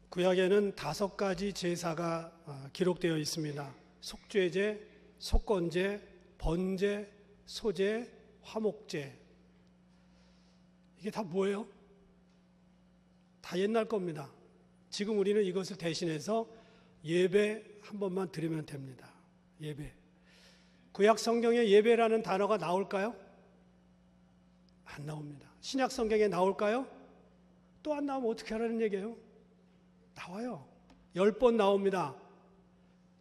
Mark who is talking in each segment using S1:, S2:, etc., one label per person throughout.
S1: 구약에는 5가지 제사가 기록되어 있습니다. 속죄제, 속건제, 번제, 소제, 화목제. 이게 다 뭐예요? 다 옛날 겁니다. 지금 우리는 이것을 대신해서 예배 한 번만 드리면 됩니다. 예배. 구약 성경에 예배라는 단어가 나올까요? 안 나옵니다. 신약 성경에 나올까요? 또 안 나오면 어떻게 하라는 얘기예요? 나와요. 10번 나옵니다.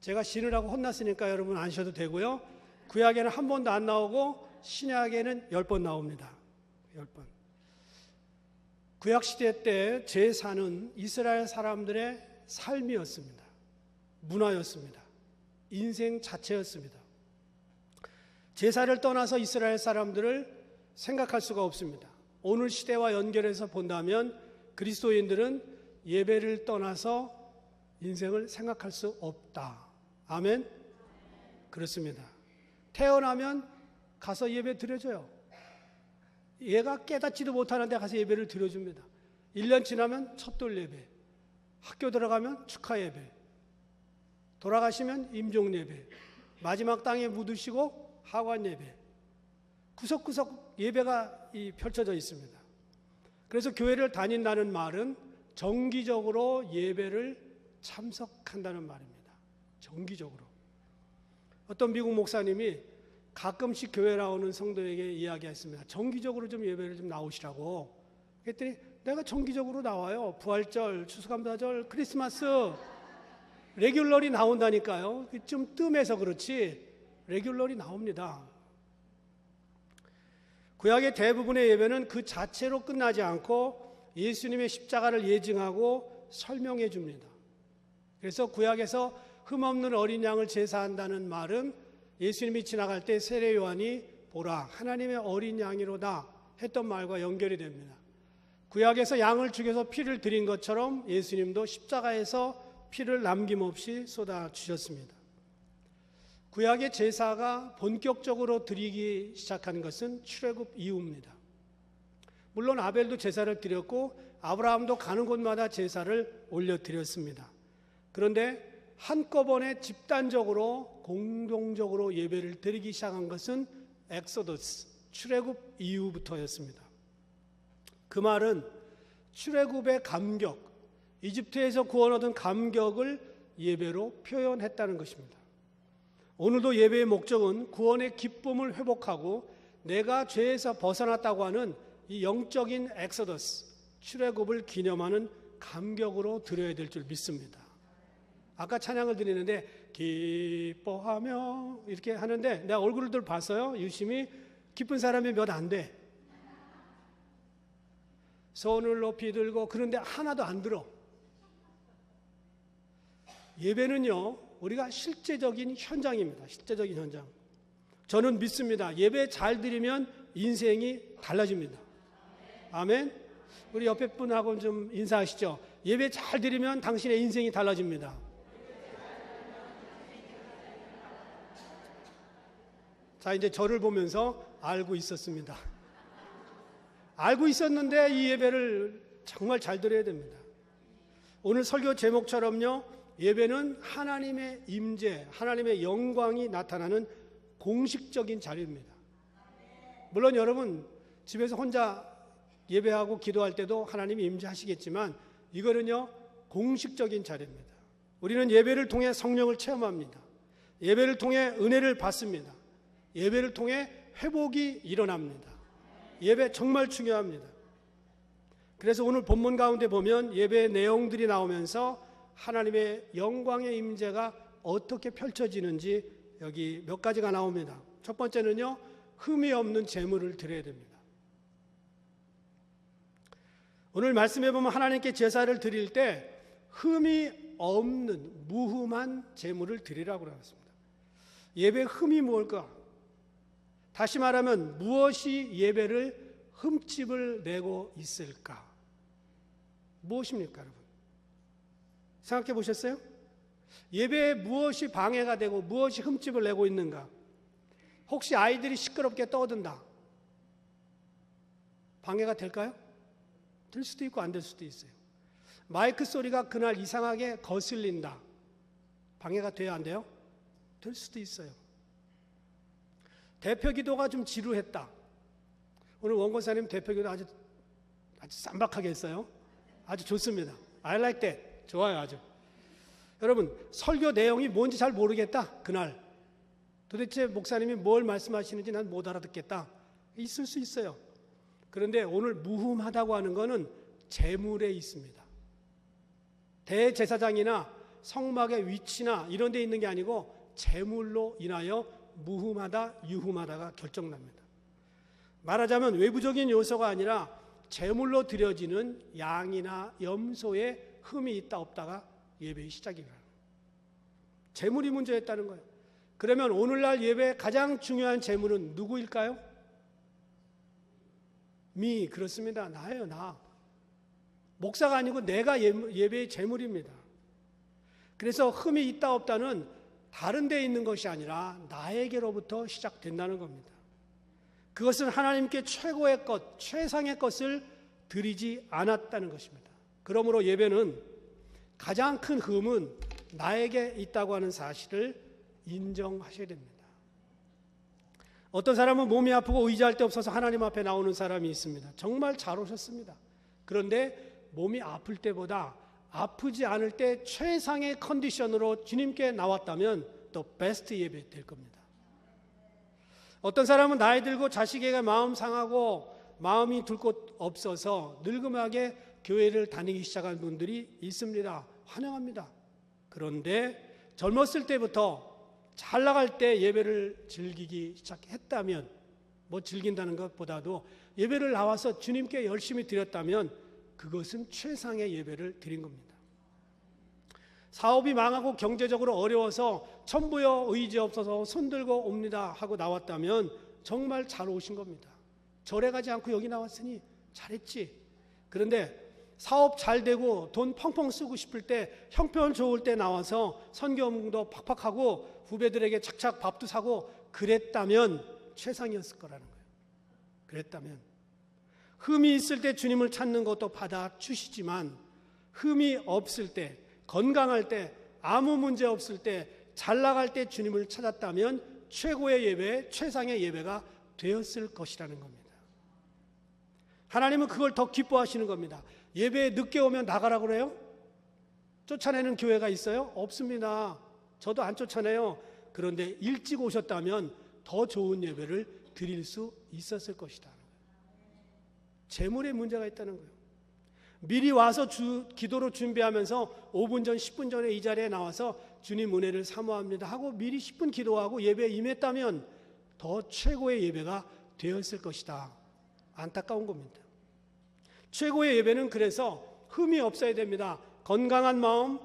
S1: 제가 신으라고 혼났으니까 여러분 안 쉬어도 되고요. 구약에는 한 번도 안 나오고 신약에는 10번 나옵니다. 10번. 구약시대 때 제사는 이스라엘 사람들의 삶이었습니다. 문화였습니다. 인생 자체였습니다. 제사를 떠나서 이스라엘 사람들을 생각할 수가 없습니다. 오늘 시대와 연결해서 본다면 그리스도인들은 예배를 떠나서 인생을 생각할 수 없다. 아멘? 그렇습니다. 태어나면 가서 예배 드려줘요. 얘가 깨닫지도 못하는데 가서 예배를 드려줍니다. 1년 지나면 첫돌 예배, 학교 들어가면 축하 예배, 돌아가시면 임종 예배, 마지막 땅에 묻으시고 하관 예배, 구석구석 예배가 펼쳐져 있습니다. 그래서 교회를 다닌다는 말은 정기적으로 예배를 참석한다는 말입니다. 정기적으로. 어떤 미국 목사님이 가끔씩 교회 나오는 성도에게 이야기했습니다. 정기적으로 좀 예배를 좀 나오시라고. 그랬더니 내가 정기적으로 나와요. 부활절, 추수감사절, 크리스마스 레귤러리 나온다니까요. 좀 뜸해서 그렇지 레귤러리 나옵니다. 구약의 대부분의 예배는 그 자체로 끝나지 않고 예수님의 십자가를 예증하고 설명해 줍니다. 그래서 구약에서 흠없는 어린 양을 제사한다는 말은 예수님이 지나갈 때 세례 요한이 보라 하나님의 어린 양이로다 했던 말과 연결이 됩니다. 구약에서 양을 죽여서 피를 드린 것처럼 예수님도 십자가에서 피를 남김없이 쏟아주셨습니다. 구약의 제사가 본격적으로 드리기 시작한 것은 출애굽 이후입니다. 물론 아벨도 제사를 드렸고 아브라함도 가는 곳마다 제사를 올려드렸습니다. 그런데 한꺼번에 집단적으로 공동적으로 예배를 드리기 시작한 것은 엑소더스, 출애굽 이후부터였습니다. 그 말은 출애굽의 감격, 이집트에서 구원 얻은 감격을 예배로 표현했다는 것입니다. 오늘도 예배의 목적은 구원의 기쁨을 회복하고 내가 죄에서 벗어났다고 하는 이 영적인 엑소더스, 출애굽을 기념하는 감격으로 드려야 될 줄 믿습니다. 아까 찬양을 드리는데 기뻐하며 이렇게 하는데 내가 얼굴들 봤어요. 유심히 기쁜 사람이 몇 안 돼. 손을 높이 들고 그런데 하나도 안 들어. 예배는요 우리가 실제적인 현장입니다. 실제적인 현장. 저는 믿습니다. 예배 잘 드리면 인생이 달라집니다. 아멘. 우리 옆에 분하고 좀 인사하시죠. 예배 잘 드리면 당신의 인생이 달라집니다. 자, 이제 저를 보면서 알고 있었습니다. 알고 있었는데 이 예배를 정말 잘 드려야 됩니다. 오늘 설교 제목처럼요, 예배는 하나님의 임재, 하나님의 영광이 나타나는 공식적인 자리입니다. 물론 여러분 집에서 혼자 예배하고 기도할 때도 하나님이 임재하시겠지만 이거는요 공식적인 자리입니다. 우리는 예배를 통해 성령을 체험합니다. 예배를 통해 은혜를 받습니다. 예배를 통해 회복이 일어납니다. 예배 정말 중요합니다. 그래서 오늘 본문 가운데 보면 예배의 내용들이 나오면서 하나님의 영광의 임재가 어떻게 펼쳐지는지 여기 몇 가지가 나옵니다. 첫 번째는요, 흠이 없는 제물을 드려야 됩니다. 오늘 말씀해 보면 하나님께 제사를 드릴 때 흠이 없는 무흠한 제물을 드리라고 그랬습니다. 예배의 흠이 뭘까? 다시 말하면 무엇이 예배를 흠집을 내고 있을까? 무엇입니까, 여러분? 생각해 보셨어요? 예배에 무엇이 방해가 되고 무엇이 흠집을 내고 있는가? 혹시 아이들이 시끄럽게 떠든다. 방해가 될까요? 될 수도 있고 안 될 수도 있어요. 마이크 소리가 그날 이상하게 거슬린다. 방해가 돼야 안 돼요? 될 수도 있어요. 대표 기도가 좀 지루했다. 오늘 원권사님 대표 기도 아주 쌈박하게 했어요. 아주 좋습니다. I like that. 좋아요, 아주. 여러분, 설교 내용이 뭔지 잘 모르겠다. 그날 도대체 목사님이 뭘 말씀하시는지 난 못 알아듣겠다. 있을 수 있어요. 그런데 오늘 무흠하다고 하는 것은 재물에 있습니다. 대제사장이나 성막의 위치나 이런 데 있는 게 아니고 재물로 인하여 무흠하다, 유흠하다가 결정납니다. 말하자면 외부적인 요소가 아니라 재물로 드려지는 양이나 염소에 흠이 있다 없다가 예배의 시작이라는 거예요. 재물이 문제였다는 거예요. 그러면 오늘날 예배의 가장 중요한 재물은 누구일까요? 그렇습니다. 나예요, 나. 목사가 아니고 내가 예배의 재물입니다. 그래서 흠이 있다 없다는 다른 데 있는 것이 아니라 나에게로부터 시작된다는 겁니다. 그것은 하나님께 최고의 것, 최상의 것을 드리지 않았다는 것입니다. 그러므로 예배는 가장 큰 흠은 나에게 있다고 하는 사실을 인정하셔야 됩니다. 어떤 사람은 몸이 아프고 의지할 데 없어서 하나님 앞에 나오는 사람이 있습니다. 정말 잘 오셨습니다. 그런데 몸이 아플 때보다 아프지 않을 때 최상의 컨디션으로 주님께 나왔다면 또 베스트 예배 될 겁니다. 어떤 사람은 나이 들고 자식에게 마음 상하고 마음이 둘 곳 없어서 늙음하게 교회를 다니기 시작한 분들이 있습니다. 환영합니다. 그런데 젊었을 때부터 잘 나갈 때 예배를 즐기기 시작했다면, 즐긴다는 것보다도 예배를 나와서 주님께 열심히 드렸다면 그것은 최상의 예배를 드린 겁니다. 사업이 망하고 경제적으로 어려워서 천부여 의지 없어서 손들고 옵니다 하고 나왔다면 정말 잘 오신 겁니다. 절에 가지 않고 여기 나왔으니 잘했지. 그런데 사업 잘 되고 돈 펑펑 쓰고 싶을 때, 형편 좋을 때 나와서 선교문도 팍팍하고 후배들에게 착착 밥도 사고 그랬다면 최상이었을 거라는 거예요. 그랬다면 흠이 있을 때 주님을 찾는 것도 받아주시지만 흠이 없을 때, 건강할 때, 아무 문제 없을 때, 잘 나갈 때 주님을 찾았다면 최고의 예배, 최상의 예배가 되었을 것이라는 겁니다. 하나님은 그걸 더 기뻐하시는 겁니다. 예배에 늦게 오면 나가라고 그래요? 쫓아내는 교회가 있어요? 없습니다. 저도 안 쫓아내요. 그런데 일찍 오셨다면 더 좋은 예배를 드릴 수 있었을 것이다. 재물에 문제가 있다는 거예요. 미리 와서 기도로 준비하면서 5분 전, 10분 전에 이 자리에 나와서 주님 은혜를 사모합니다 하고 미리 10분 기도하고 예배에 임했다면 더 최고의 예배가 되었을 것이다. 안타까운 겁니다. 최고의 예배는 그래서 흠이 없어야 됩니다. 건강한 마음,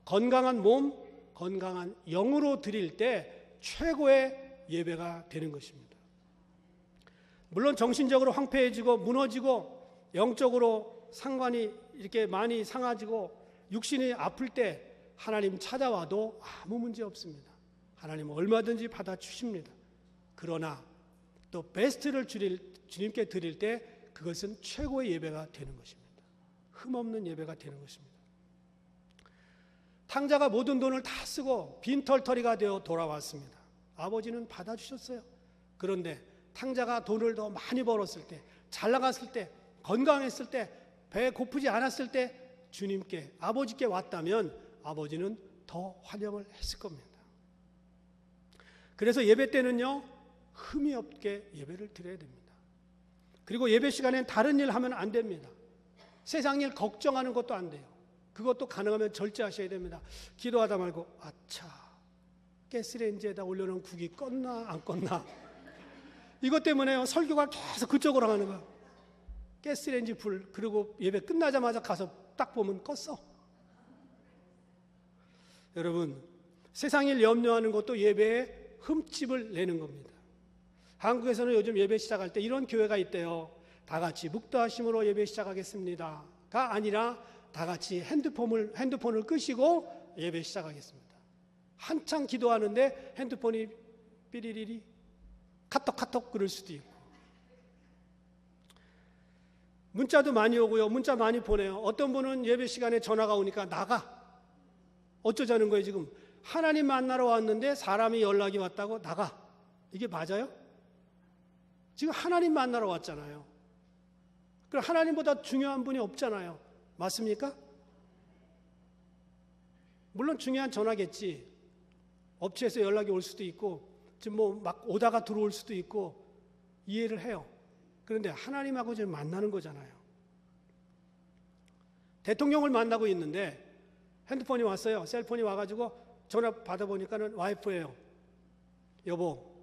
S1: 건강한 몸, 건강한 영으로 드릴 때 최고의 예배가 되는 것입니다. 물론 정신적으로 황폐해지고 무너지고 영적으로 상관이 이렇게 많이 상해지고 육신이 아플 때 하나님 찾아와도 아무 문제 없습니다. 하나님은 얼마든지 받아주십니다. 그러나 또 베스트를 주님께 드릴 때 그것은 최고의 예배가 되는 것입니다. 흠없는 예배가 되는 것입니다. 탕자가 모든 돈을 다 쓰고 빈털터리가 되어 돌아왔습니다. 아버지는 받아주셨어요. 그런데 탕자가 돈을 더 많이 벌었을 때, 잘 나갔을 때, 건강했을 때, 배 고프지 않았을 때 주님께, 아버지께 왔다면 아버지는 더 환영을 했을 겁니다. 그래서 예배 때는요, 흠이 없게 예배를 드려야 됩니다. 그리고 예배 시간엔 다른 일 하면 안 됩니다. 세상 일 걱정하는 것도 안 돼요. 그것도 가능하면 절제하셔야 됩니다. 기도하다 말고 아차, 가스레인지에다 올려놓은 국이 껐나 안 껐나, 이것 때문에요 설교가 계속 그쪽으로 가는 거예요. 가스레인지 불, 그리고 예배 끝나자마자 가서 딱 보면 껐어. 여러분, 세상 일 염려하는 것도 예배에 흠집을 내는 겁니다. 한국에서는 요즘 예배 시작할 때 이런 교회가 있대요. 다 같이 묵도하심으로 예배 시작하겠습니다가 아니라 다 같이 핸드폰을 끄시고 예배 시작하겠습니다. 한창 기도하는데 핸드폰이 삐리리리 카톡 그럴 수도 있고, 문자도 많이 오고요. 문자 많이 보내요. 어떤 분은 예배 시간에 전화가 오니까 나가. 어쩌자는 거예요 지금. 하나님 만나러 왔는데 사람이 연락이 왔다고 나가. 이게 맞아요? 지금 하나님 만나러 왔잖아요. 그럼 하나님보다 중요한 분이 없잖아요. 맞습니까? 물론 중요한 전화겠지. 업체에서 연락이 올 수도 있고 지금 뭐 막 오다가 들어올 수도 있고 이해를 해요. 그런데 하나님하고 지금 만나는 거잖아요. 대통령을 만나고 있는데 핸드폰이 왔어요. 셀폰이 와가지고 전화 받아보니까는 와이프예요. 여보,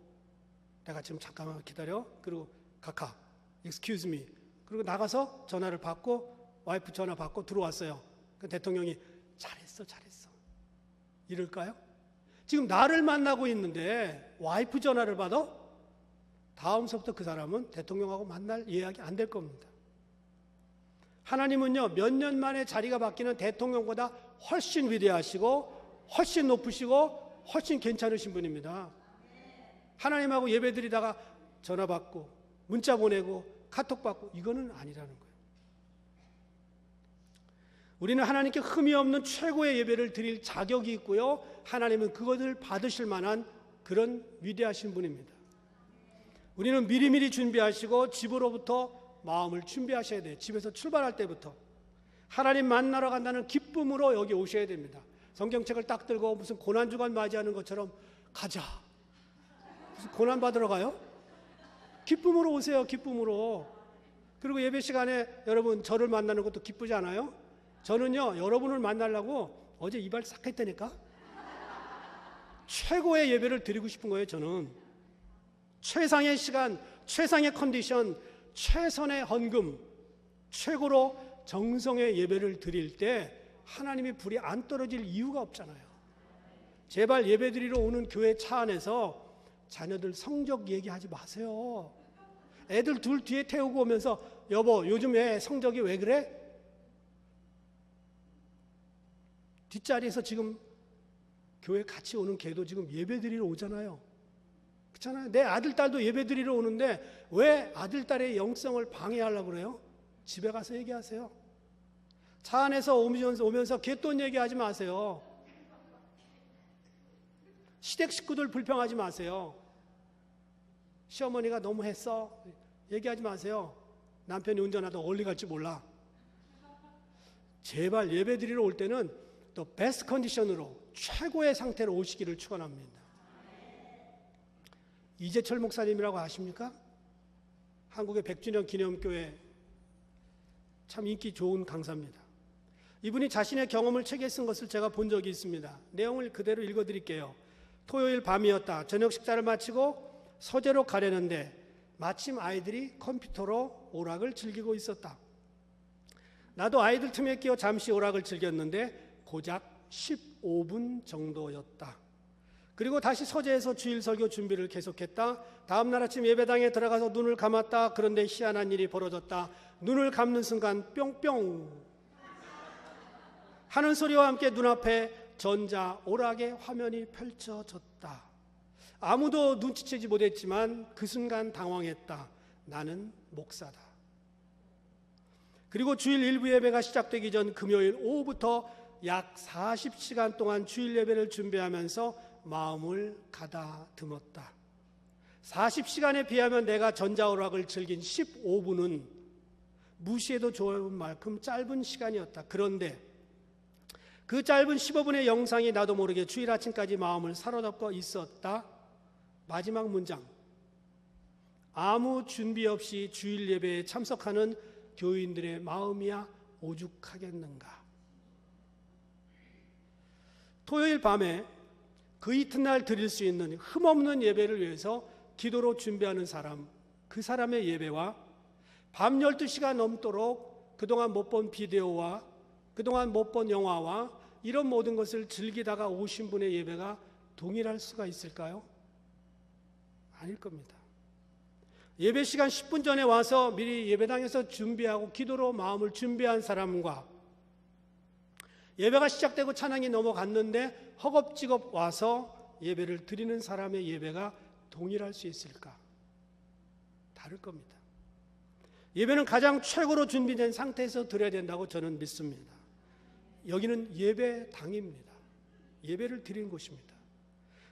S1: 내가 지금 잠깐만 기다려. 그리고 카카, excuse me. 그리고 나가서 전화를 받고 와이프 전화 받고 들어왔어요. 그 대통령이 잘했어. 이럴까요? 지금 나를 만나고 있는데 와이프 전화를 받아? 다음서부터 그 사람은 대통령하고 만날 예약이 안 될 겁니다. 하나님은요, 몇 년 만에 자리가 바뀌는 대통령보다 훨씬 위대하시고 훨씬 높으시고 훨씬 괜찮으신 분입니다. 하나님하고 예배드리다가 전화 받고 문자 보내고 카톡 받고 이거는 아니라는 거예요. 우리는 하나님께 흠이 없는 최고의 예배를 드릴 자격이 있고요, 하나님은 그것을 받으실 만한 그런 위대하신 분입니다. 우리는 미리미리 준비하시고 집으로부터 마음을 준비하셔야 돼요. 집에서 출발할 때부터 하나님 만나러 간다는 기쁨으로 여기 오셔야 됩니다. 성경책을 딱 들고 무슨 고난주간 맞이하는 것처럼 가자, 무슨 고난 받으러 가요? 기쁨으로 오세요. 기쁨으로. 그리고 예배 시간에 여러분 저를 만나는 것도 기쁘지 않아요? 저는요, 여러분을 만나려고 어제 이발 싹 했다니까. 최고의 예배를 드리고 싶은 거예요. 저는 최상의 시간, 최상의 컨디션, 최선의 헌금, 최고로 정성의 예배를 드릴 때 하나님의 불이 안 떨어질 이유가 없잖아요. 제발 예배 드리러 오는 교회 차 안에서 자녀들 성적 얘기하지 마세요. 애들 둘 뒤에 태우고 오면서 여보, 요즘 애 성적이 왜 그래? 뒷자리에서 지금 교회 같이 오는 걔도 지금 예배 드리러 오잖아요. 그렇잖아요. 내 아들, 딸도 예배 드리러 오는데 왜 아들, 딸의 영성을 방해하려고 그래요? 집에 가서 얘기하세요. 차 안에서 오면서 갯돈 얘기하지 마세요. 시댁 식구들 불평하지 마세요. 시어머니가 너무 했어 얘기하지 마세요. 남편이 운전하다 어디 갈지 몰라. 제발 예배 드리러 올 때는 또 베스트 컨디션으로 최고의 상태로 오시기를 축원합니다. 이재철 목사님이라고 아십니까? 한국의 100주년 기념교회 참 인기 좋은 강사입니다. 이분이 자신의 경험을 책에 쓴 것을 제가 본 적이 있습니다. 내용을 그대로 읽어드릴게요. 토요일 밤이었다. 저녁 식사를 마치고 서재로 가려는데 마침 아이들이 컴퓨터로 오락을 즐기고 있었다. 나도 아이들 틈에 끼어 잠시 오락을 즐겼는데 고작 15분 정도였다. 그리고 다시 서재에서 주일 설교 준비를 계속했다. 다음 날 아침 예배당에 들어가서 눈을 감았다. 그런데 희한한 일이 벌어졌다. 눈을 감는 순간 뿅뿅 하는 소리와 함께 눈앞에 전자 오락의 화면이 펼쳐졌다. 아무도 눈치채지 못했지만 그 순간 당황했다. 나는 목사다. 그리고 주일 일부 예배가 시작되기 전 금요일 오후부터 약 40시간 동안 주일 예배를 준비하면서 마음을 가다듬었다. 40시간에 비하면 내가 전자오락을 즐긴 15분은 무시해도 좋을 만큼 짧은 시간이었다. 그런데 그 짧은 15분의 영상이 나도 모르게 주일 아침까지 마음을 사로잡고 있었다. 마지막 문장. 아무 준비 없이 주일 예배에 참석하는 교인들의 마음이야 오죽하겠는가. 토요일 밤에 그 이튿날 드릴 수 있는 흠없는 예배를 위해서 기도로 준비하는 사람, 그 사람의 예배와 밤 12시가 넘도록 그동안 못 본 비디오와 그동안 못 본 영화와 이런 모든 것을 즐기다가 오신 분의 예배가 동일할 수가 있을까요? 아닐 겁니다. 예배 시간 10분 전에 와서 미리 예배당에서 준비하고 기도로 마음을 준비한 사람과 예배가 시작되고 찬양이 넘어갔는데 허겁지겁 와서 예배를 드리는 사람의 예배가 동일할 수 있을까? 다를 겁니다. 예배는 가장 최고로 준비된 상태에서 드려야 된다고 저는 믿습니다. 여기는 예배당입니다. 예배를 드리는 곳입니다.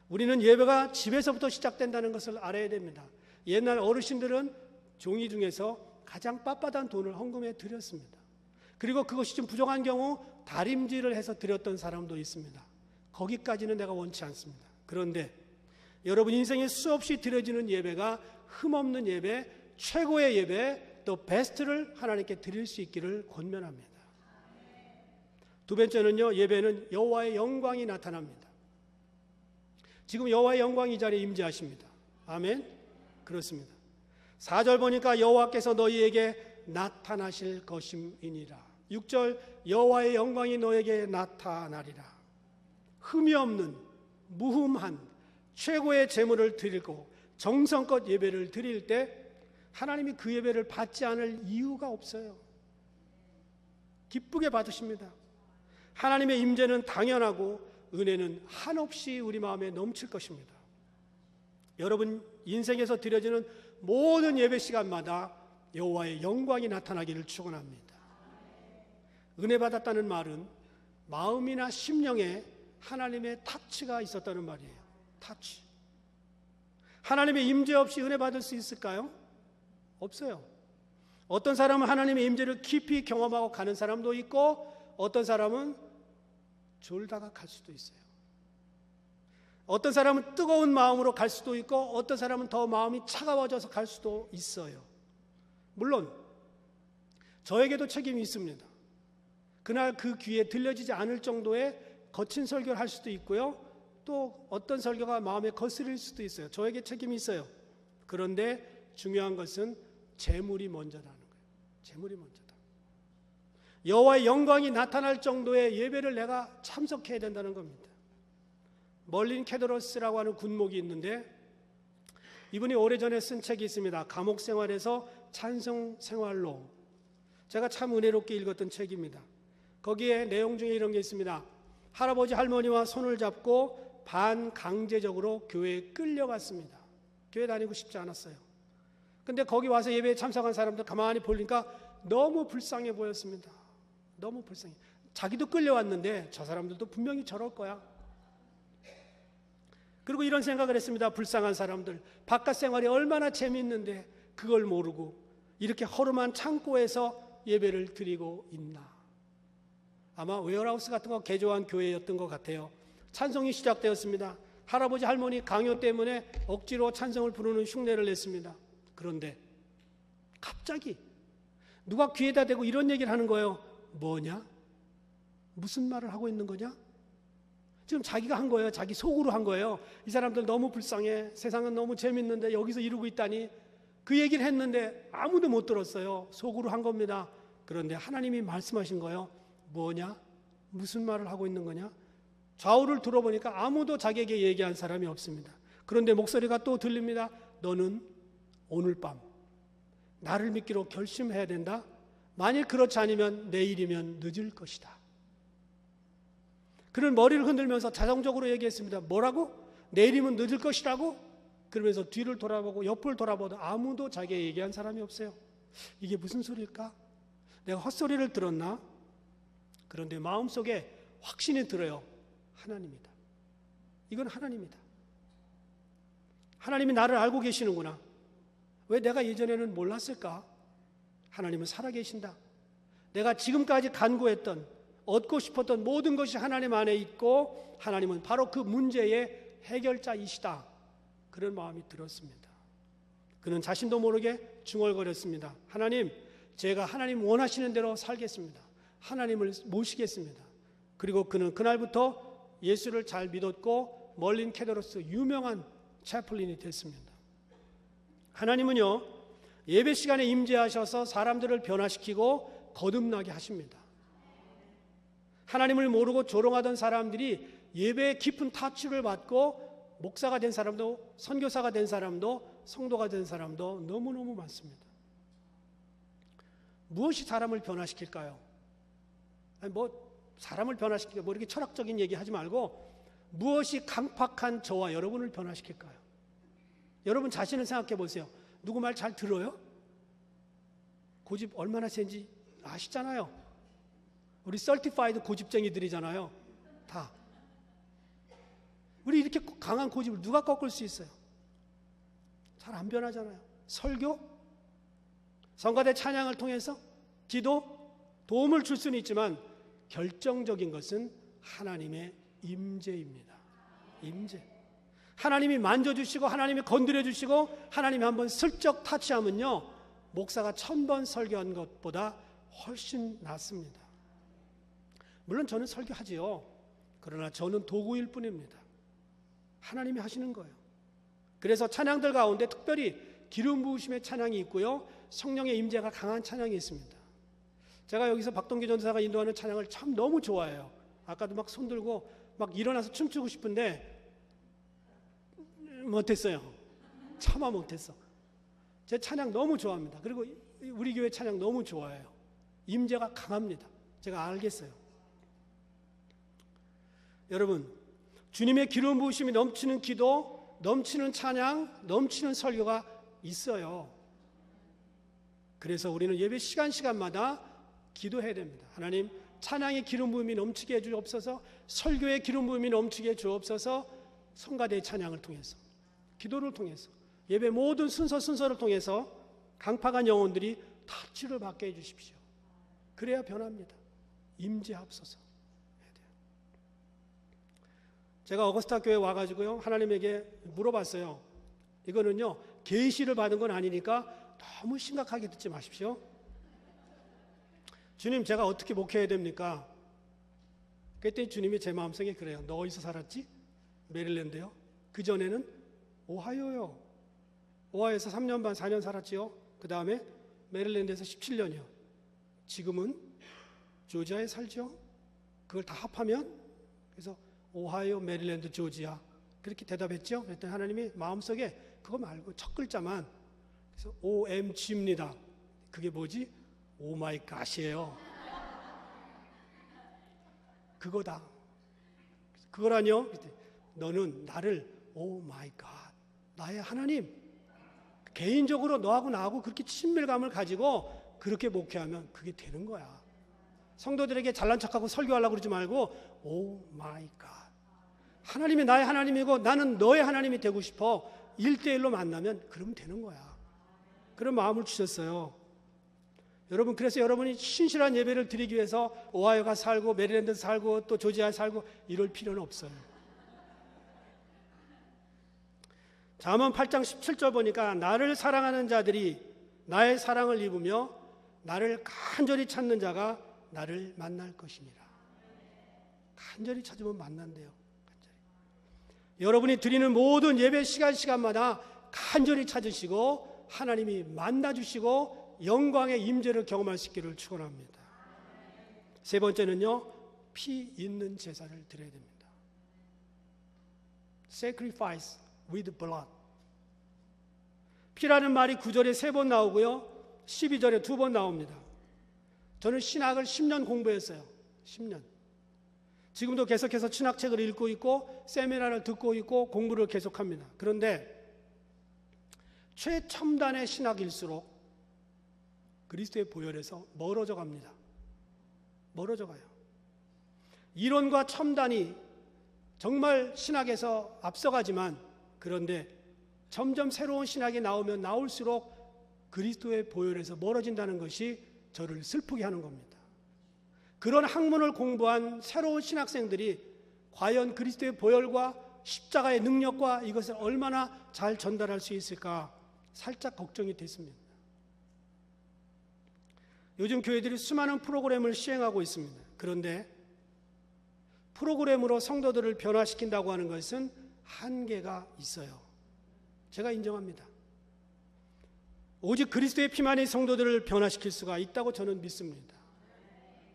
S1: 우리는 예배가 집에서부터 시작된다는 것을 알아야 됩니다. 옛날 어르신들은 종이 중에서 가장 빳빳한 돈을 헌금해 드렸습니다. 그리고 그것이 좀 부족한 경우 다림질을 해서 드렸던 사람도 있습니다. 거기까지는 내가 원치 않습니다. 그런데 여러분 인생에 수없이 드려지는 예배가 흠없는 예배, 최고의 예배, 또 베스트를 하나님께 드릴 수 있기를 권면합니다. 두 번째는요, 예배는 여호와의 영광이 나타납니다. 지금 여호와의 영광이 이 자리에 임재하십니다. 아멘? 그렇습니다. 4절 보니까 여호와께서 너희에게 나타나실 것임이니라. 6절 여호와의 영광이 너에게 나타나리라. 흠이 없는 무흠한 최고의 제물을 드리고 정성껏 예배를 드릴 때 하나님이 그 예배를 받지 않을 이유가 없어요. 기쁘게 받으십니다. 하나님의 임재는 당연하고 은혜는 한없이 우리 마음에 넘칠 것입니다. 여러분 인생에서 드려지는 모든 예배 시간마다 여호와의 영광이 나타나기를 축원합니다. 은혜 받았다는 말은 마음이나 심령에 하나님의 타치가 있었다는 말이에요. 타치. 하나님의 임재 없이 은혜 받을 수 있을까요? 없어요. 어떤 사람은 하나님의 임재를 깊이 경험하고 가는 사람도 있고 어떤 사람은 졸다가 갈 수도 있어요. 어떤 사람은 뜨거운 마음으로 갈 수도 있고 어떤 사람은 더 마음이 차가워져서 갈 수도 있어요. 물론 저에게도 책임이 있습니다. 그날 그 귀에 들려지지 않을 정도의 거친 설교를 할 수도 있고요. 또 어떤 설교가 마음에 거스릴 수도 있어요. 저에게 책임이 있어요. 그런데 중요한 것은 재물이 먼저라는 거예요. 재물이 먼저다. 여호와의 영광이 나타날 정도의 예배를 내가 참석해야 된다는 겁니다. 멀린 케드로스라고 하는 군목이 있는데 이분이 오래전에 쓴 책이 있습니다. 감옥 생활에서 찬송 생활로. 제가 참 은혜롭게 읽었던 책입니다. 거기에 내용 중에 이런 게 있습니다. 할아버지 할머니와 손을 잡고 반강제적으로 교회에 끌려갔습니다. 교회 다니고 싶지 않았어요. 근데 거기 와서 예배에 참석한 사람들 가만히 보니까 너무 불쌍해 보였습니다. 너무 불쌍해. 자기도 끌려왔는데 저 사람들도 분명히 저럴 거야. 그리고 이런 생각을 했습니다. 불쌍한 사람들. 바깥 생활이 얼마나 재미있는데 그걸 모르고 이렇게 허름한 창고에서 예배를 드리고 있나. 아마 웨어하우스 같은 거 개조한 교회였던 것 같아요. 찬송이 시작되었습니다. 할아버지 할머니 강요 때문에 억지로 찬송을 부르는 흉내를 냈습니다. 그런데 갑자기 누가 귀에다 대고 이런 얘기를 하는 거예요. 뭐냐? 무슨 말을 하고 있는 거냐? 지금 자기가 한 거예요. 자기 속으로 한 거예요. 이 사람들 너무 불쌍해. 세상은 너무 재밌는데 여기서 이러고 있다니. 그 얘기를 했는데 아무도 못 들었어요. 속으로 한 겁니다. 그런데 하나님이 말씀하신 거예요. 뭐냐? 무슨 말을 하고 있는 거냐? 좌우를 들어보니까 아무도 자기에게 얘기한 사람이 없습니다. 그런데 목소리가 또 들립니다. 너는 오늘 밤 나를 믿기로 결심해야 된다. 만일 그렇지 않으면 내일이면 늦을 것이다. 그는 머리를 흔들면서 자정적으로 얘기했습니다. 뭐라고? 내일이면 늦을 것이라고? 그러면서 뒤를 돌아보고 옆을 돌아보도 아무도 자기에게 얘기한 사람이 없어요. 이게 무슨 소리일까? 내가 헛소리를 들었나? 그런데 마음속에 확신이 들어요. 하나님이다. 이건 하나님이다. 하나님이 나를 알고 계시는구나. 왜 내가 예전에는 몰랐을까? 하나님은 살아계신다. 내가 지금까지 간구했던 얻고 싶었던 모든 것이 하나님 안에 있고 하나님은 바로 그 문제의 해결자이시다. 그런 마음이 들었습니다. 그는 자신도 모르게 중얼거렸습니다. 하나님, 제가 하나님 원하시는 대로 살겠습니다. 하나님을 모시겠습니다. 그리고 그는 그날부터 예수를 잘 믿었고 멀린 케드로스 유명한 채플린이 됐습니다. 하나님은요, 예배 시간에 임재하셔서 사람들을 변화시키고 거듭나게 하십니다. 하나님을 모르고 조롱하던 사람들이 예배의 깊은 타치를 받고 목사가 된 사람도, 선교사가 된 사람도, 성도가 된 사람도 너무너무 많습니다. 무엇이 사람을 변화시킬까요? 사람을 변화시키고 뭐 이렇게 철학적인 얘기 하지 말고 무엇이 강팍한 저와 여러분을 변화시킬까요? 여러분 자신을 생각해 보세요. 누구 말 잘 들어요? 고집 얼마나 센지 아시잖아요. 우리 설티파이드 고집쟁이들이잖아요. 다. 우리 이렇게 강한 고집을 누가 꺾을 수 있어요? 잘 안 변하잖아요. 설교, 성가대 찬양을 통해서 기도, 도움을 줄 수는 있지만 결정적인 것은 하나님의 임재입니다. 임재. 하나님이 만져주시고 하나님이 건드려주시고 하나님이 한번 슬쩍 타치하면요, 목사가 1000번 설교한 것보다 훨씬 낫습니다. 물론 저는 설교하지요. 그러나 저는 도구일 뿐입니다. 하나님이 하시는 거예요. 그래서 찬양들 가운데 특별히 기름 부으심의 찬양이 있고요, 성령의 임재가 강한 찬양이 있습니다. 제가 여기서 박동기 전사가 인도하는 찬양을 참 너무 좋아해요. 아까도 막 손들고 막 일어나서 춤추고 싶은데 못했어요. 차마 못했어. 제 찬양 너무 좋아합니다. 그리고 우리 교회 찬양 너무 좋아해요. 임재가 강합니다. 제가 알겠어요. 여러분, 주님의 기름 부으심이 넘치는 기도, 넘치는 찬양, 넘치는 설교가 있어요. 그래서 우리는 예배 시간마다 기도해야 됩니다. 하나님, 찬양의 기름 부음이 넘치게 해 주옵소서, 설교의 기름 부음이 넘치게 해 주옵소서, 성가대의 찬양을 통해서, 기도를 통해서, 예배 모든 순서를 통해서 강팍한 영혼들이 터치를 받게 해 주십시오. 그래야 변합니다. 임재하옵소서. 제가 어거스타 교회에 와가지고요, 하나님에게 물어봤어요. 이거는요, 계시를 받은 건 아니니까 너무 심각하게 듣지 마십시오. 주님, 제가 어떻게 목회해야 됩니까? 그랬더니 주님이 제 마음속에 그래요. 너 어디서 살았지? 메릴랜드요. 그 전에는 오하이오요. 오하이오에서 3년 반 4년 살았지요. 그 다음에 메릴랜드에서 17년이요. 지금은 조지아에 살죠. 그걸 다 합하면, 그래서 오하이오, 메릴랜드, 조지아 그렇게 대답했죠. 그랬더니 하나님이 마음속에 그거 말고 첫 글자만, 그래서 OMG입니다. 그게 뭐지? 오 마이 갓이에요. 그거다. 그거라뇨? 너는 나를 오 마이 갓, 나의 하나님, 개인적으로 너하고 나하고 그렇게 친밀감을 가지고 그렇게 목회하면 그게 되는 거야. 성도들에게 잘난 척하고 설교하려고 그러지 말고 오 마이 갓, 하나님이 나의 하나님이고 나는 너의 하나님이 되고 싶어. 1대1로 만나면 그러면 되는 거야. 그런 마음을 주셨어요. 여러분, 그래서 여러분이 신실한 예배를 드리기 위해서 오하이오가 살고 메릴랜드 살고 또 조지아에 살고 이럴 필요는 없어요. 잠언 8장 17절 보니까 나를 사랑하는 자들이 나의 사랑을 입으며 나를 간절히 찾는 자가 나를 만날 것이니라. 간절히 찾으면 만난대요. 간절히. 여러분이 드리는 모든 예배 시간마다 간절히 찾으시고 하나님이 만나주시고 영광의 임재를 경험할 수 있기를 축원합니다. 세 번째는요, 피 있는 제사를 드려야 됩니다. Sacrifice with blood. 피라는 말이 9절에 3번 나오고요, 12절에 2번 나옵니다. 저는 신학을 10년 공부했어요. 10년. 지금도 계속해서 신학책을 읽고 있고 세미나를 듣고 있고 공부를 계속합니다. 그런데 최첨단의 신학일수록 그리스도의 보혈에서 멀어져 갑니다. 멀어져 가요. 이론과 첨단이 정말 신학에서 앞서가지만, 그런데 점점 새로운 신학이 나오면 나올수록 그리스도의 보혈에서 멀어진다는 것이 저를 슬프게 하는 겁니다. 그런 학문을 공부한 새로운 신학생들이 과연 그리스도의 보혈과 십자가의 능력과 이것을 얼마나 잘 전달할 수 있을까 살짝 걱정이 됐습니다. 요즘 교회들이 수많은 프로그램을 시행하고 있습니다. 그런데 프로그램으로 성도들을 변화시킨다고 하는 것은 한계가 있어요. 제가 인정합니다. 오직 그리스도의 피만이 성도들을 변화시킬 수가 있다고 저는 믿습니다.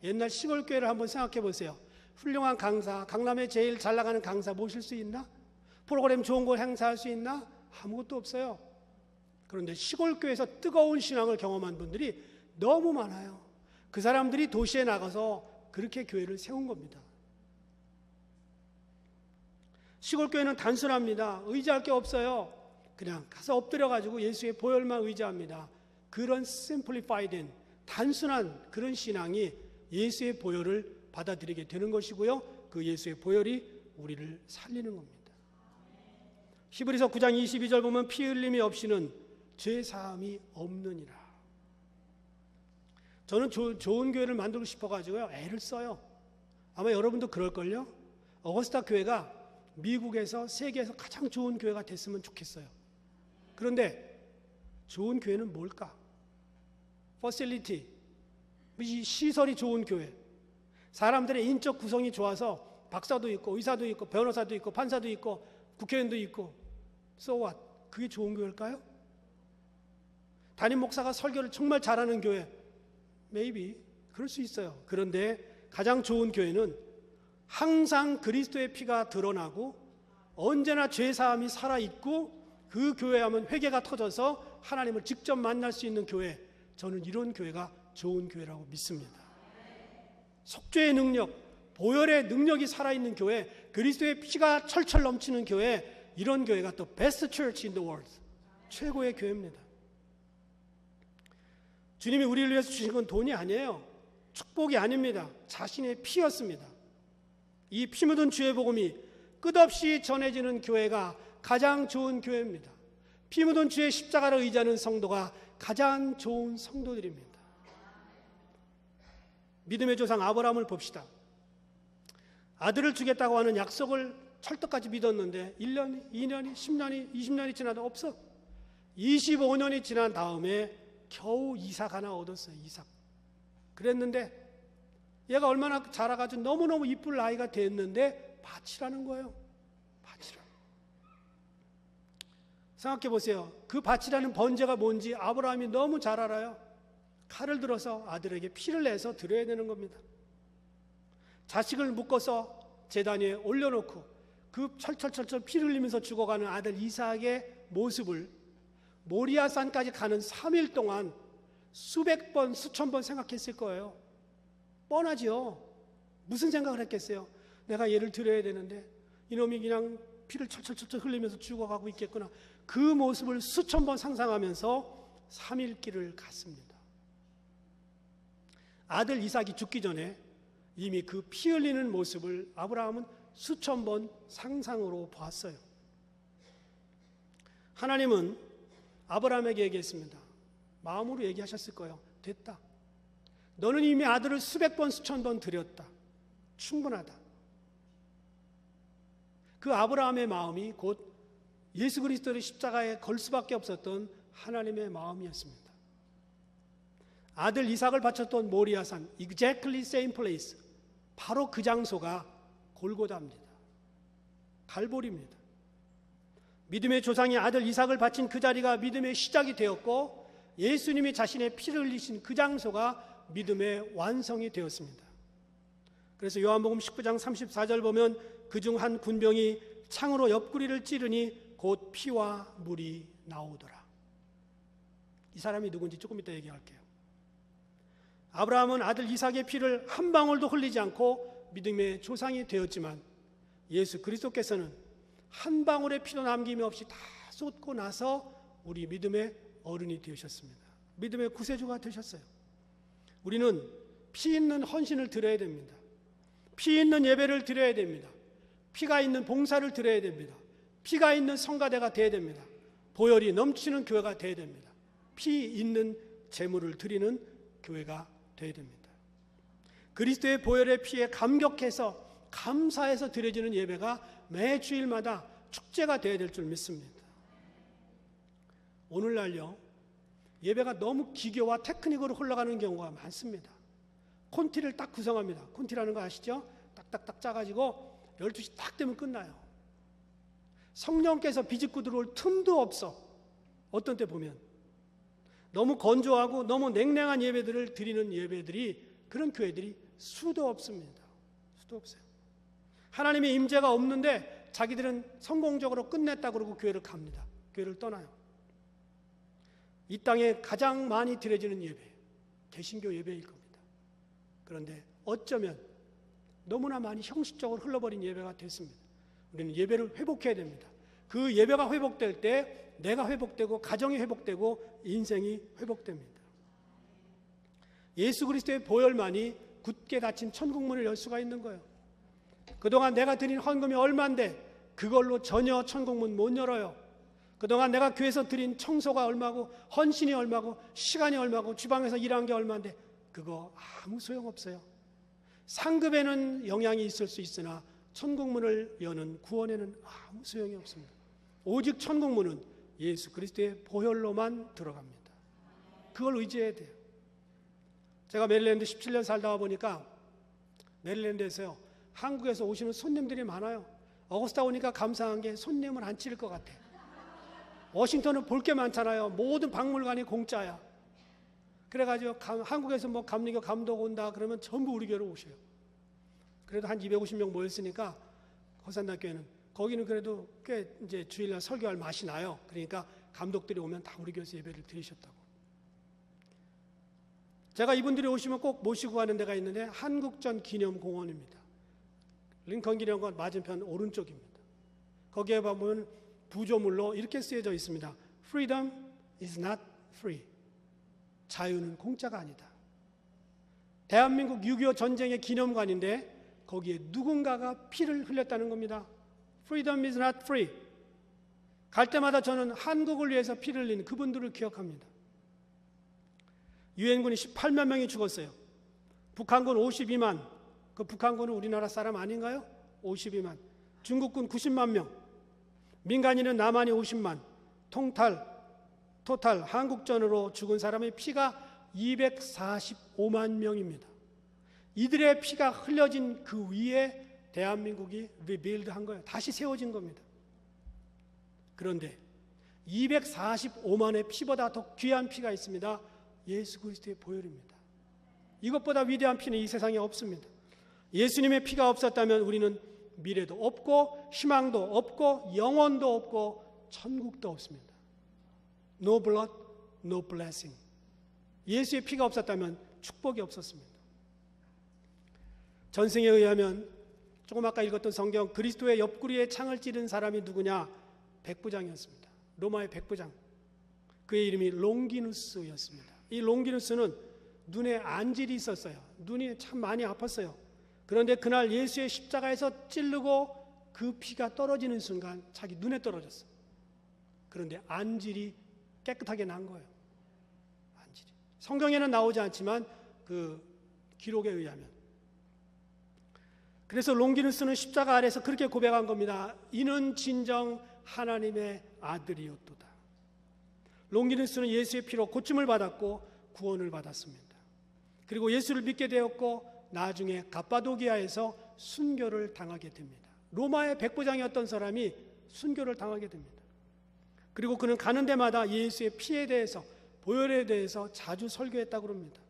S1: 옛날 시골교회를 한번 생각해 보세요. 훌륭한 강사, 강남에 제일 잘 나가는 강사 모실 수 있나? 프로그램 좋은 걸 행사할 수 있나? 아무것도 없어요. 그런데 시골교회에서 뜨거운 신앙을 경험한 분들이 너무 많아요. 그 사람들이 도시에 나가서 그렇게 교회를 세운 겁니다. 시골 교회는 단순합니다. 의지할 게 없어요. 그냥 가서 엎드려가지고 예수의 보혈만 의지합니다. 그런 심플리파이된 단순한 그런 신앙이 예수의 보혈을 받아들이게 되는 것이고요. 그 예수의 보혈이 우리를 살리는 겁니다. 히브리서 9장 22절 보면 피 흘림이 없이는 죄 사함이 없느니라. 저는 좋은 교회를 만들고 싶어가지고요 애를 써요. 아마 여러분도 그럴걸요. 어거스타 교회가 미국에서 세계에서 가장 좋은 교회가 됐으면 좋겠어요. 그런데 좋은 교회는 뭘까? 퍼실리티, 이 시설이 좋은 교회, 사람들의 인적 구성이 좋아서 박사도 있고 의사도 있고 변호사도 있고 판사도 있고 국회의원도 있고 so what? 그게 좋은 교회일까요? 담임 목사가 설교를 정말 잘하는 교회, maybe 그럴 수 있어요. 그런데 가장 좋은 교회는 항상 그리스도의 피가 드러나고 언제나 죄사함이 살아있고 그 교회 하면 회개가 터져서 하나님을 직접 만날 수 있는 교회, 저는 이런 교회가 좋은 교회라고 믿습니다. 속죄의 능력, 보혈의 능력이 살아있는 교회, 그리스도의 피가 철철 넘치는 교회, 이런 교회가 또 best church in the world, 최고의 교회입니다. 주님이 우리를 위해서 주신 건 돈이 아니에요. 축복이 아닙니다. 자신의 피였습니다. 이 피 묻은 주의 복음이 끝없이 전해지는 교회가 가장 좋은 교회입니다. 피 묻은 주의 십자가를 의지하는 성도가 가장 좋은 성도들입니다. 믿음의 조상 아브라함을 봅시다. 아들을 주겠다고 하는 약속을 철떡까지 믿었는데 1년, 2년이, 10년이, 20년이 지나도 없어. 25년이 지난 다음에 겨우 이삭 하나 얻었어요. 이삭. 그랬는데 얘가 얼마나 자라가지고 너무너무 이쁠 나이가 됐는데 밭이라는 거예요. 밭이라. 생각해 보세요. 그 밭이라는 번제가 뭔지 아브라함이 너무 잘 알아요. 칼을 들어서 아들에게 피를 내서 드려야 되는 겁니다. 자식을 묶어서 제단 위에 올려놓고 그 철철철철 피를 흘리면서 죽어가는 아들 이삭의 모습을 모리아산까지 가는 3일 동안 수백 번, 수천 번 생각했을 거예요. 뻔하지요. 무슨 생각을 했겠어요? 내가 얘를 드려야 되는데 이놈이 그냥 피를 철철철철 흘리면서 죽어가고 있겠구나. 그 모습을 수천 번 상상하면서 3일 길을 갔습니다. 아들 이삭이 죽기 전에 이미 그 피 흘리는 모습을 아브라함은 수천 번 상상으로 봤어요. 하나님은 아브라함에게 얘기했습니다. 마음으로 얘기하셨을 거예요. 됐다. 너는 이미 아들을 수백 번 수천 번 드렸다. 충분하다. 그 아브라함의 마음이 곧 예수 그리스도의 십자가에 걸 수밖에 없었던 하나님의 마음이었습니다. 아들 이삭을 바쳤던 모리아산, exactly same place, 바로 그 장소가 골고다입니다. 갈보리입니다. 믿음의 조상이 아들 이삭을 바친 그 자리가 믿음의 시작이 되었고 예수님이 자신의 피를 흘리신 그 장소가 믿음의 완성이 되었습니다. 그래서 요한복음 19장 34절 보면 그중 한 군병이 창으로 옆구리를 찌르니 곧 피와 물이 나오더라. 이 사람이 누군지 조금 이따 얘기할게요. 아브라함은 아들 이삭의 피를 한 방울도 흘리지 않고 믿음의 조상이 되었지만 예수 그리스도께서는 한 방울의 피도 남김이 없이 다 쏟고 나서 우리 믿음의 어른이 되셨습니다. 믿음의 구세주가 되셨어요. 우리는 피 있는 헌신을 드려야 됩니다. 피 있는 예배를 드려야 됩니다. 피가 있는 봉사를 드려야 됩니다. 피가 있는 성가대가 되어야 됩니다. 보혈이 넘치는 교회가 되어야 됩니다. 피 있는 제물을 드리는 교회가 되어야 됩니다. 그리스도의 보혈의 피에 감격해서 감사해서 드려지는 예배가 매 주일마다 축제가 되어야 될 줄 믿습니다. 오늘날요 예배가 너무 기교와 테크닉으로 흘러가는 경우가 많습니다. 콘티를 딱 구성합니다. 콘티라는 거 아시죠? 딱딱딱 짜가지고 12시 딱 되면 끝나요. 성령께서 비집고 들어올 틈도 없어. 어떤 때 보면 너무 건조하고 너무 냉랭한 예배들을 드리는 예배들이, 그런 교회들이 수도 없습니다. 수도 없어요. 하나님의 임재가 없는데 자기들은 성공적으로 끝냈다 그러고 교회를 갑니다. 교회를 떠나요. 이 땅에 가장 많이 드려지는 예배, 개신교 예배일 겁니다. 그런데 어쩌면 너무나 많이 형식적으로 흘러버린 예배가 됐습니다. 우리는 예배를 회복해야 됩니다. 그 예배가 회복될 때 내가 회복되고 가정이 회복되고 인생이 회복됩니다. 예수 그리스도의 보혈만이 굳게 닫힌 천국문을 열 수가 있는 거예요. 그동안 내가 드린 헌금이 얼마인데 그걸로 전혀 천국문 못 열어요. 그동안 내가 교회에서 드린 청소가 얼마고 헌신이 얼마고 시간이 얼마고 주방에서 일한 게 얼마인데 그거 아무 소용없어요. 상급에는 영향이 있을 수 있으나 천국문을 여는 구원에는 아무 소용이 없습니다. 오직 천국문은 예수 그리스도의 보혈로만 들어갑니다. 그걸 의지해야 돼요. 제가 메릴랜드 17년 살다 보니까 메릴랜드에서요, 한국에서 오시는 손님들이 많아요. 어거스타 오니까 감사한 게 손님을 안 찌를 것 같아. 워싱턴은 볼 게 많잖아요. 모든 박물관이 공짜야. 그래가지고 한국에서 뭐 감리교 감독 온다 그러면 전부 우리 교회로 오셔요. 그래도 한 250명 모였으니까 허산대교회는 거기는 그래도 꽤 이제 주일날 설교할 맛이 나요. 그러니까 감독들이 오면 다 우리 교회에서 예배를 드리셨다고. 제가 이분들이 오시면 꼭 모시고 가는 데가 있는데 한국전 기념공원입니다. 링컨 기념관 맞은편 오른쪽입니다. 거기에 보면 부조물로 이렇게 쓰여져 있습니다. Freedom is not free. 자유는 공짜가 아니다. 대한민국 6.25 전쟁의 기념관인데 거기에 누군가가 피를 흘렸다는 겁니다. Freedom is not free. 갈 때마다 저는 한국을 위해서 피를 흘린 그분들을 기억합니다. 유엔군이 18만 명이 죽었어요. 북한군 52만. 그 북한군은 우리나라 사람 아닌가요? 52만. 중국군 90만 명. 민간인은 남한이 50만. 토탈 한국전으로 죽은 사람의 피가 245만 명입니다. 이들의 피가 흘려진 그 위에 대한민국이 리빌드한 거예요. 다시 세워진 겁니다. 그런데 245만의 피보다 더 귀한 피가 있습니다. 예수 그리스도의 보혈입니다. 이것보다 위대한 피는 이 세상에 없습니다. 예수님의 피가 없었다면 우리는 미래도 없고 희망도 없고 영원도 없고 천국도 없습니다. No blood, no blessing. 예수의 피가 없었다면 축복이 없었습니다. 전승에 의하면 조금 아까 읽었던 성경 그리스도의 옆구리에 창을 찌른 사람이 누구냐? 백부장이었습니다. 로마의 백부장. 그의 이름이 롱기누스였습니다. 이 롱기누스는 눈에 안질이 있었어요. 눈이 참 많이 아팠어요. 그런데 그날 예수의 십자가에서 찌르고 그 피가 떨어지는 순간 자기 눈에 떨어졌어요. 그런데 안질이 깨끗하게 난 거예요. 안질이. 성경에는 나오지 않지만 그 기록에 의하면. 그래서 롱기누스는 십자가 아래서 그렇게 고백한 겁니다. 이는 진정 하나님의 아들이었도다. 롱기누스는 예수의 피로 고침을 받았고 구원을 받았습니다. 그리고 예수를 믿게 되었고 나중에 갑바도기아에서 순교를 당하게 됩니다. 로마의 백부장이었던 사람이 순교를 당하게 됩니다. 그리고 그는 가는 데마다 예수의 피에 대해서 보혈에 대해서 자주 설교했다고 합니다.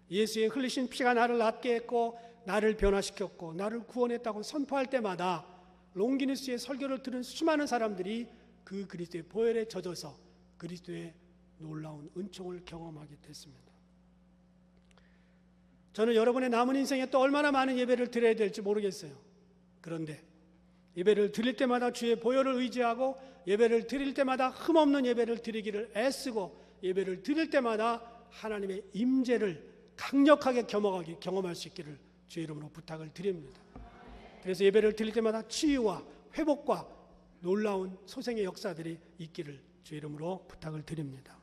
S1: 예수의 흘리신 피가 나를 낫게 했고 나를 변화시켰고 나를 구원했다고 선포할 때마다 롱기누스의 설교를 들은 수많은 사람들이 그 그리스도의 보혈에 젖어서 그리스도의 놀라운 은총을 경험하게 됐습니다. 저는 여러분의 남은 인생에 또 얼마나 많은 예배를 드려야 될지 모르겠어요. 그런데 예배를 드릴 때마다 주의 보혈을 의지하고 예배를 드릴 때마다 흠없는 예배를 드리기를 애쓰고 예배를 드릴 때마다 하나님의 임재를 강력하게 경험할 수 있기를 주의 이름으로 부탁을 드립니다. 그래서 예배를 드릴 때마다 치유와 회복과 놀라운 소생의 역사들이 있기를 주의 이름으로 부탁을 드립니다.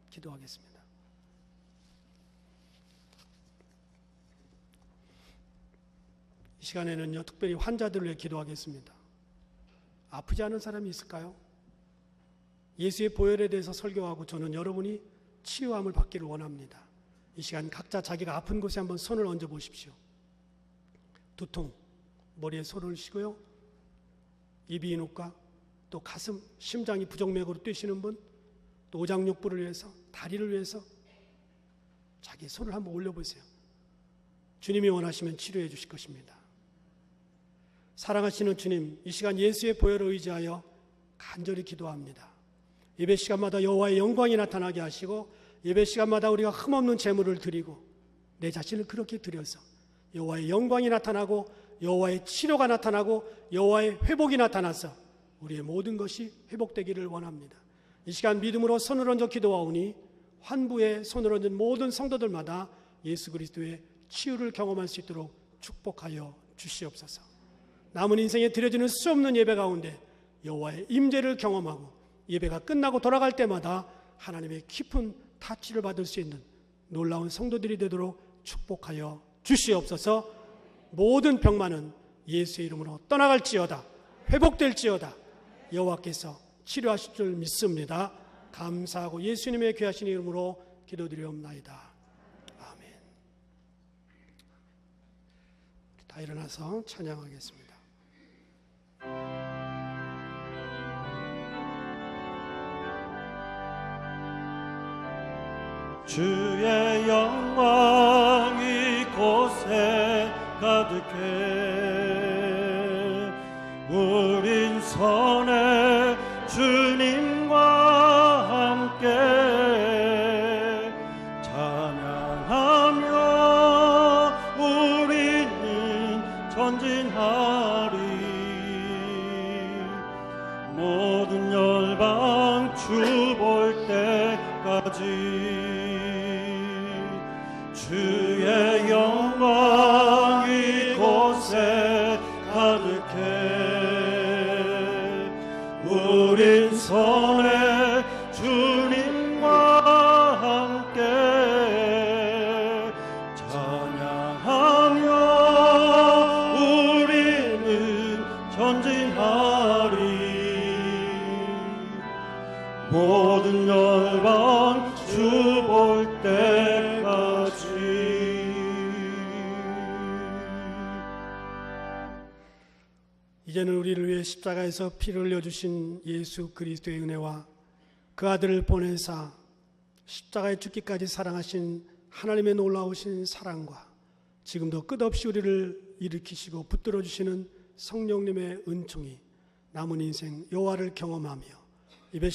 S1: 기도하겠습니다. 이 시간에는요, 특별히 환자들을 위해 기도하겠습니다. 아프지 않은 사람이 있을까요? 예수의 보혈에 대해서 설교하고 저는 여러분이 치유함을 받기를 원합니다. 이 시간 각자 자기가 아픈 곳에 한번 손을 얹어 보십시오. 두통, 머리에 손을 쉬고요. 이비인후과, 또 가슴, 심장이 부정맥으로 뛰시는 분, 또 오장육부를 위해서, 다리를 위해서 자기 손을 한번 올려보세요. 주님이 원하시면 치료해 주실 것입니다. 사랑하시는 주님, 이 시간 예수의 보혈을 의지하여 간절히 기도합니다. 예배 시간마다 여호와의 영광이 나타나게 하시고 예배 시간마다 우리가 흠없는 제물을 드리고 내 자신을 그렇게 드려서 여호와의 영광이 나타나고 여호와의 치료가 나타나고 여호와의 회복이 나타나서 우리의 모든 것이 회복되기를 원합니다. 이 시간 믿음으로 손을 얹어 기도하오니 환부에 손을 얹은 모든 성도들마다 예수 그리스도의 치유를 경험할 수 있도록 축복하여 주시옵소서. 남은 인생에 드려지는 수 없는 예배 가운데 여호와의 임재를 경험하고 예배가 끝나고 돌아갈 때마다 하나님의 깊은 타치를 받을 수 있는 놀라운 성도들이 되도록 축복하여 주시옵소서. 모든 병만은 예수의 이름으로 떠나갈지어다. 회복될지어다. 여호와께서 치료하실 줄 믿습니다. 감사하고 예수님의 귀하신 이름으로 기도드리옵나이다. 아멘. 다 일어나서 찬양하겠습니다.
S2: 주의 영광이 이곳에 가득해 우린 선해 주님과 함께 찬양하며 우리는 전진하리. 모든 열방 주 볼 때까지 주의 영광 이곳에 가득해 우린 선해 주님과 함께 찬양하며 우리는 전진하리. 모든 열방 주 볼 때까지.
S1: 이제는 우리를 위해 십자가에서 피를 흘려주신 예수 그리스도의 은혜와 그 아들을 보내사 십자가에 죽기까지 사랑하신 하나님의 놀라우신 사랑과 지금도 끝없이 우리를 일으키시고 붙들어 주시는 성령님의 은총이 남은 인생 여호와를 경험하며 입에